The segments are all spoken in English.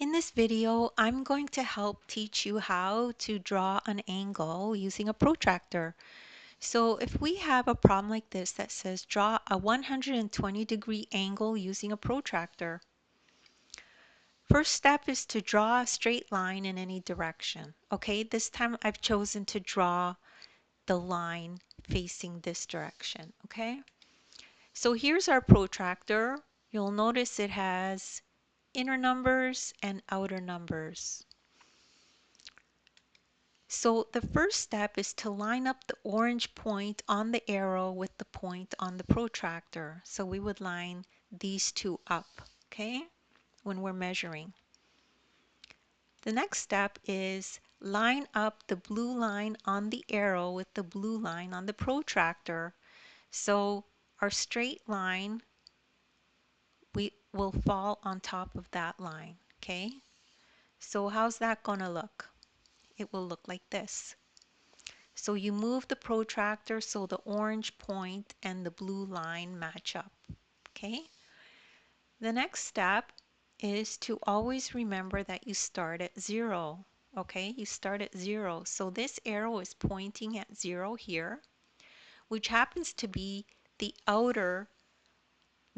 In this video, I'm going to help teach you how to draw an angle using a protractor. So if we have a problem like this that says draw a 120-degree angle using a protractor, first step is to draw a straight line in any direction. Okay, this time I've chosen to draw the line facing this direction. Okay, so here's our protractor. You'll notice it has inner numbers and outer numbers. So the first step is to line up the orange point on the arrow with the point on the protractor. So we would line these two up, okay, when we're measuring. The next step is line up the blue line on the arrow with the blue line on the protractor. So our straight line we will fall on top of that line, okay? So how's that going to look? It will look like this. So you move the protractor so the orange point and the blue line match up, okay? The next step is to always remember that you start at 0, okay? You start at 0. So this arrow is pointing at 0 here, which happens to be the outer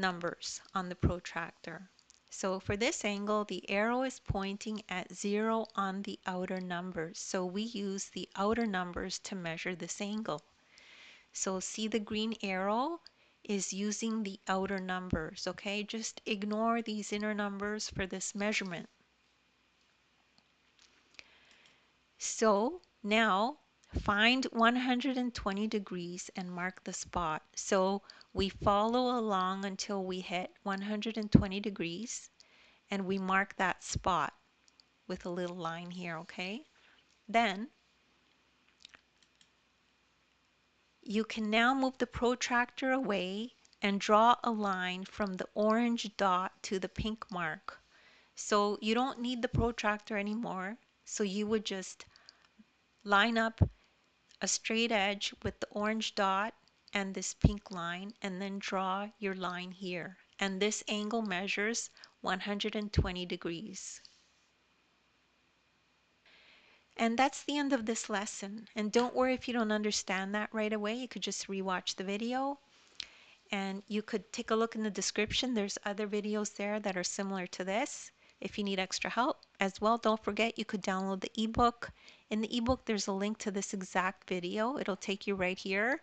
numbers on the protractor. So for this angle, the arrow is pointing at 0 on the outer numbers. So we use the outer numbers to measure this angle. So see the green arrow is using the outer numbers, okay? Just ignore these inner numbers for this measurement. So now find 120 degrees and mark the spot. So we follow along until we hit 120 degrees and we mark that spot with a little line here, okay? Then you can now move the protractor away and draw a line from the orange dot to the pink mark. So you don't need the protractor anymore. So you would just line up a straight edge with the orange dot and this pink line and then draw your line here. And this angle measures 120 degrees. And that's the end of this lesson. And don't worry if you don't understand that right away. You could just rewatch the video. And you could take a look in the description. There's other videos there that are similar to this. If you need extra help as well, don't forget you could download the ebook. In the ebook, there's a link to this exact video. It'll take you right here.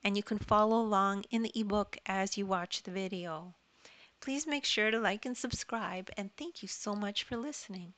And you can follow along in the ebook as you watch the video. Please make sure to like and subscribe. And thank you so much for listening.